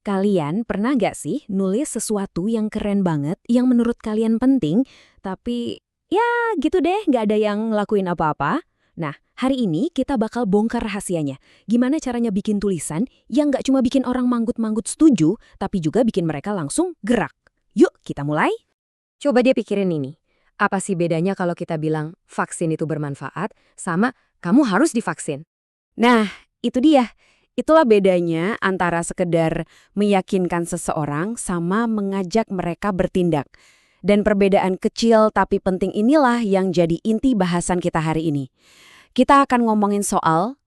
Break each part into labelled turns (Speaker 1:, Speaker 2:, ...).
Speaker 1: Kalian pernah nggak sih nulis sesuatu yang keren banget, yang menurut kalian penting, tapi ya gitu deh, nggak ada yang ngelakuin apa-apa? Nah, hari ini kita bakal bongkar rahasianya. Gimana caranya bikin tulisan yang nggak cuma bikin orang manggut-manggut setuju, tapi juga bikin mereka langsung gerak. Yuk, kita mulai.
Speaker 2: Coba dia pikirin ini. Apa sih bedanya kalau kita bilang vaksin itu bermanfaat sama kamu harus divaksin?
Speaker 1: Nah, itu dia. Itulah bedanya antara sekedar meyakinkan seseorang sama mengajak mereka bertindak. Dan perbedaan kecil tapi penting inilah yang jadi inti bahasan kita hari ini. Kita akan ngomongin soal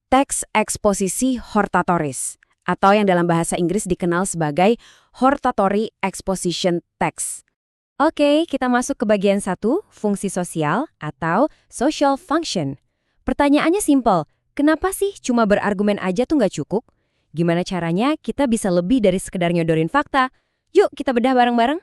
Speaker 1: teks eksposisi hortatoris, atau yang dalam bahasa Inggris dikenal sebagai hortatory exposition text.
Speaker 2: Oke, kita masuk ke bagian 1, fungsi sosial atau social function. Pertanyaannya simpel, kenapa sih cuma berargumen aja tuh nggak cukup? Gimana caranya kita bisa lebih dari sekedar nyodorin fakta? Yuk kita bedah bareng-bareng.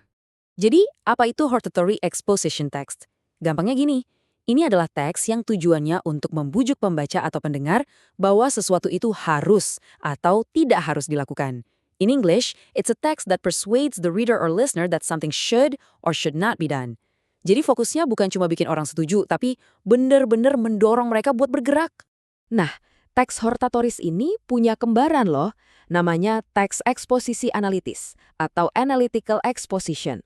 Speaker 3: Jadi, apa itu hortatory exposition text? Gampangnya gini, ini adalah teks yang tujuannya untuk membujuk pembaca atau pendengar bahwa sesuatu itu harus atau tidak harus dilakukan. In English, it's a text that persuades the reader or listener that something should or should not be done. Jadi fokusnya bukan cuma bikin orang setuju, tapi bener-bener mendorong mereka buat bergerak.
Speaker 1: Nah, teks hortatoris ini punya kembaran loh, namanya teks eksposisi analitis atau analytical exposition.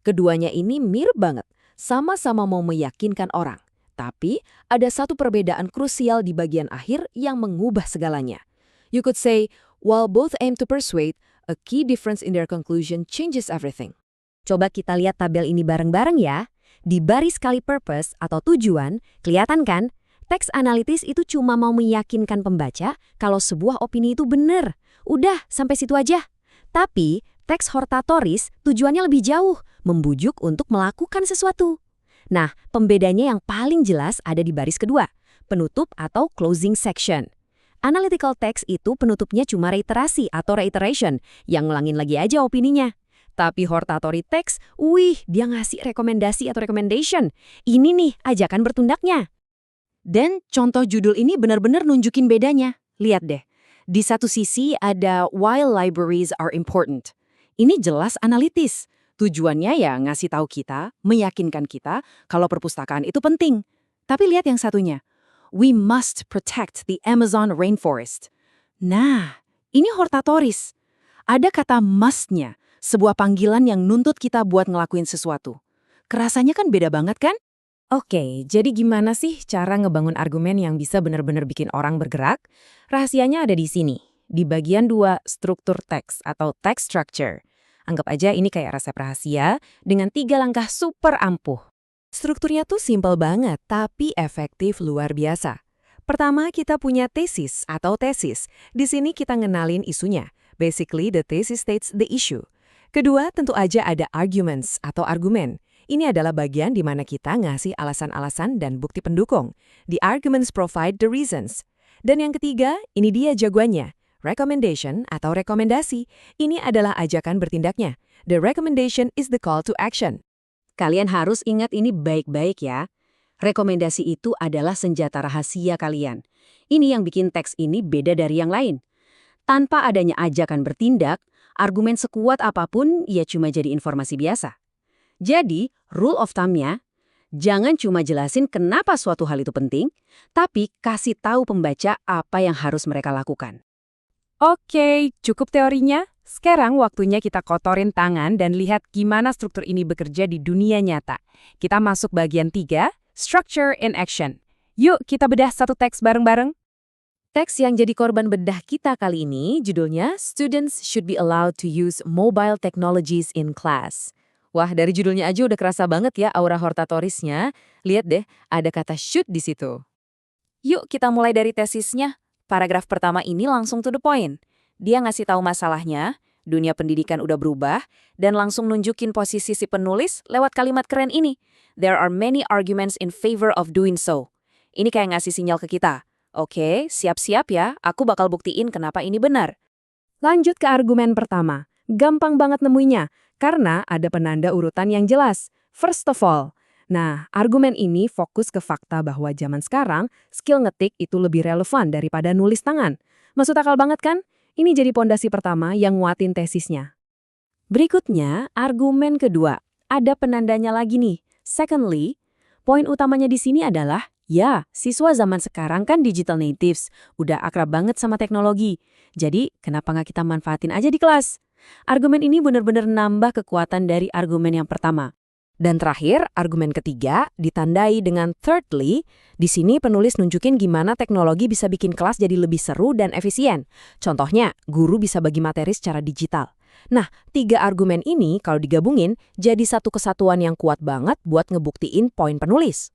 Speaker 1: Keduanya ini mirip banget, sama-sama mau meyakinkan orang. Tapi ada satu perbedaan krusial di bagian akhir yang mengubah segalanya. You could say, while both aim to persuade, a key difference in their conclusion changes everything.
Speaker 2: Coba kita lihat tabel ini bareng-bareng ya. Di baris kali purpose atau tujuan, kelihatan kan? Teks analitis itu cuma mau meyakinkan pembaca kalau sebuah opini itu benar. Udah, sampai situ aja. Tapi, teks hortatoris tujuannya lebih jauh, membujuk untuk melakukan sesuatu. Nah, pembedanya yang paling jelas ada di baris kedua, penutup atau closing section. Analytical text itu penutupnya cuma reiterasi atau reiteration, yang ngelangin lagi aja opininya. Tapi hortatory text, dia ngasih rekomendasi atau recommendation. Ini nih, ajakan bertindaknya.
Speaker 3: Dan contoh judul ini benar-benar nunjukin bedanya. Lihat deh, di satu sisi ada Why Libraries Are Important. Ini jelas analitis. Tujuannya ya ngasih tahu kita, meyakinkan kita kalau perpustakaan itu penting. Tapi lihat yang satunya, We must protect the Amazon rainforest. Nah, ini hortatoris. Ada kata must-nya, sebuah panggilan yang nuntut kita buat ngelakuin sesuatu. Kerasanya kan beda banget kan?
Speaker 2: Oke, jadi gimana sih cara ngebangun argumen yang bisa benar-benar bikin orang bergerak? Rahasianya ada di sini, di bagian 2 struktur teks atau text structure. Anggap aja ini kayak resep rahasia dengan 3 langkah super ampuh.
Speaker 1: Strukturnya tuh simpel banget, tapi efektif luar biasa. Pertama, kita punya tesis atau tesis. Di sini kita ngenalin isunya. Basically, the thesis states the issue. Kedua, tentu aja ada arguments atau argumen. Ini adalah bagian di mana kita ngasih alasan-alasan dan bukti pendukung. The arguments provide the reasons. Dan yang ketiga, ini dia jagoannya. Recommendation atau rekomendasi. Ini adalah ajakan bertindaknya. The recommendation is the call to action.
Speaker 3: Kalian harus ingat ini baik-baik ya. Rekomendasi itu adalah senjata rahasia kalian. Ini yang bikin teks ini beda dari yang lain. Tanpa adanya ajakan bertindak, argumen sekuat apapun ya cuma jadi informasi biasa. Jadi, rule of thumb-nya, jangan cuma jelasin kenapa suatu hal itu penting, tapi kasih tahu pembaca apa yang harus mereka lakukan.
Speaker 1: Oke, cukup teorinya. Sekarang waktunya kita kotorin tangan dan lihat gimana struktur ini bekerja di dunia nyata. Kita masuk bagian 3, Structure in Action. Yuk kita bedah satu teks bareng-bareng.
Speaker 3: Teks yang jadi korban bedah kita kali ini judulnya Students Should Be Allowed to Use Mobile Technologies in Class. Wah, dari judulnya aja udah kerasa banget ya aura hortatorisnya. Lihat deh, ada kata should di situ. Yuk kita mulai dari tesisnya. Paragraf pertama ini langsung to the point. Dia ngasih tahu masalahnya, dunia pendidikan udah berubah, dan langsung nunjukin posisi si penulis lewat kalimat keren ini. There are many arguments in favor of doing so. Ini kayak ngasih sinyal ke kita. Oke, siap-siap ya, aku bakal buktiin kenapa ini benar.
Speaker 1: Lanjut ke argumen pertama. Gampang banget nemuinya, karena ada penanda urutan yang jelas. First of all. Nah, argumen ini fokus ke fakta bahwa zaman sekarang, skill ngetik itu lebih relevan daripada nulis tangan. Masuk akal banget kan?
Speaker 3: Ini jadi pondasi pertama yang nguatin tesisnya. Berikutnya, argumen kedua. Ada penandanya lagi nih. Secondly, poin utamanya di sini adalah, ya, siswa zaman sekarang kan digital natives, udah akrab banget sama teknologi. Jadi, kenapa nggak kita manfaatin aja di kelas? Argumen ini benar-benar nambah kekuatan dari argumen yang pertama.
Speaker 1: Dan terakhir, argumen ketiga ditandai dengan thirdly. Di sini penulis nunjukin gimana teknologi bisa bikin kelas jadi lebih seru dan efisien. Contohnya, guru bisa bagi materi secara digital. Nah, 3 argumen ini kalau digabungin jadi satu kesatuan yang kuat banget buat ngebuktiin poin penulis.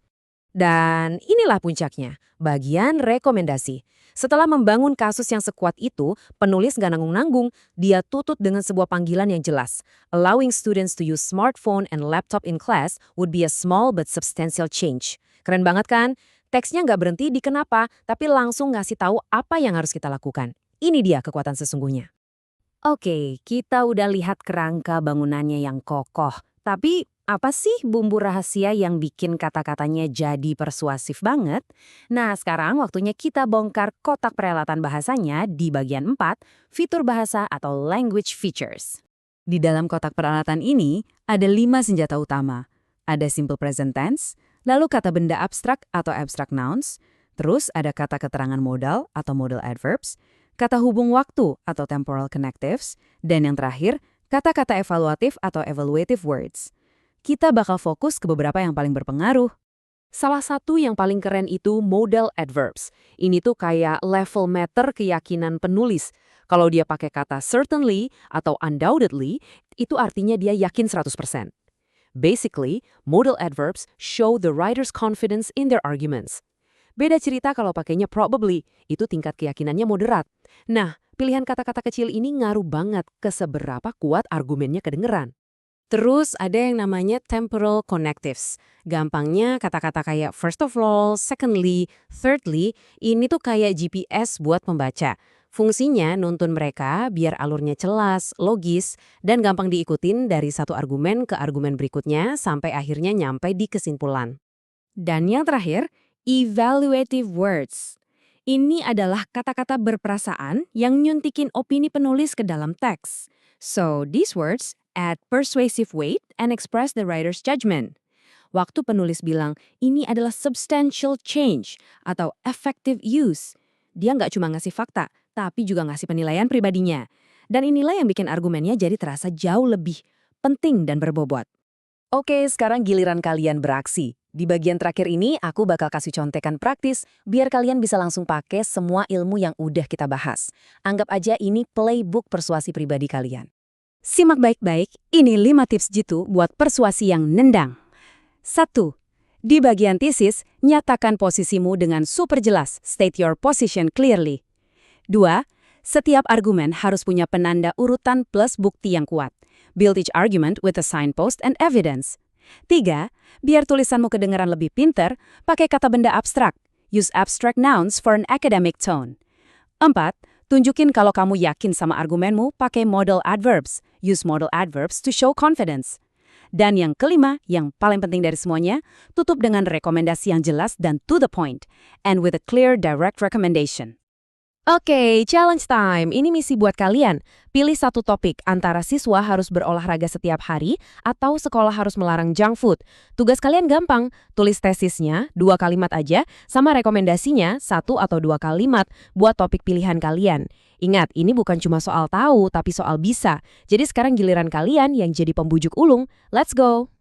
Speaker 1: Dan inilah puncaknya, bagian rekomendasi. Setelah membangun kasus yang sekuat itu, penulis nggak nanggung-nanggung, dia tutut dengan sebuah panggilan yang jelas. Allowing students to use smartphone and laptop in class would be a small but substantial change. Keren banget kan? Teksnya nggak berhenti di kenapa, tapi langsung ngasih tahu apa yang harus kita lakukan. Ini dia kekuatan sesungguhnya.
Speaker 3: Oke, kita udah lihat kerangka bangunannya yang kokoh. Tapi apa sih bumbu rahasia yang bikin kata-katanya jadi persuasif banget? Nah, sekarang waktunya kita bongkar kotak peralatan bahasanya di bagian 4, fitur bahasa atau language features. Di dalam kotak peralatan ini, ada 5 senjata utama. Ada simple present tense, lalu kata benda abstrak atau abstract nouns, terus ada kata keterangan modal atau modal adverbs, kata hubung waktu atau temporal connectives, dan yang terakhir, kata-kata evaluatif atau evaluative words. Kita bakal fokus ke beberapa yang paling berpengaruh. Salah satu yang paling keren itu modal adverbs. Ini tuh kayak level meter keyakinan penulis. Kalau dia pakai kata certainly atau undoubtedly, itu artinya dia yakin 100%. Basically, modal adverbs show the writer's confidence in their arguments. Beda cerita kalau pakainya probably, itu tingkat keyakinannya moderat. Nah, pilihan kata-kata kecil ini ngaruh banget ke seberapa kuat argumennya kedengeran. Terus ada yang namanya temporal connectives. Gampangnya kata-kata kayak first of all, secondly, thirdly, ini tuh kayak GPS buat pembaca. Fungsinya nuntun mereka biar alurnya jelas, logis, dan gampang diikutin dari satu argumen ke argumen berikutnya sampai akhirnya nyampe di kesimpulan. Dan yang terakhir, evaluative words. Ini adalah kata-kata berperasaan yang nyuntikin opini penulis ke dalam teks. So, these words add persuasive weight and express the writer's judgment. Waktu penulis bilang, ini adalah substantial change atau effective use. Dia nggak cuma ngasih fakta, tapi juga ngasih penilaian pribadinya. Dan inilah yang bikin argumennya jadi terasa jauh lebih penting dan berbobot. Oke, sekarang giliran kalian beraksi. Di bagian terakhir ini, aku bakal kasih contekan praktis biar kalian bisa langsung pakai semua ilmu yang udah kita bahas. Anggap aja ini playbook persuasi pribadi kalian. Simak baik-baik, ini 5 tips jitu buat persuasi yang nendang. 1. Di bagian tesis, nyatakan posisimu dengan super jelas, state your position clearly. 2. Setiap argumen harus punya penanda urutan plus bukti yang kuat. Build each argument with a signpost and evidence. 3. Biar tulisanmu kedengaran lebih pinter, pakai kata benda abstrak. Use abstract nouns for an academic tone. 4. Tunjukin kalau kamu yakin sama argumenmu pakai modal adverbs. Use modal adverbs to show confidence. Dan yang kelima, yang paling penting dari semuanya, tutup dengan rekomendasi yang jelas dan to the point. And with a clear direct recommendation. Oke, challenge time. Ini misi buat kalian. Pilih satu topik, antara siswa harus berolahraga setiap hari atau sekolah harus melarang junk food. Tugas kalian gampang, tulis tesisnya 2 kalimat aja, sama rekomendasinya 1 atau 2 kalimat buat topik pilihan kalian. Ingat, ini bukan cuma soal tahu, tapi soal bisa. Jadi sekarang giliran kalian yang jadi pembujuk ulung. Let's go!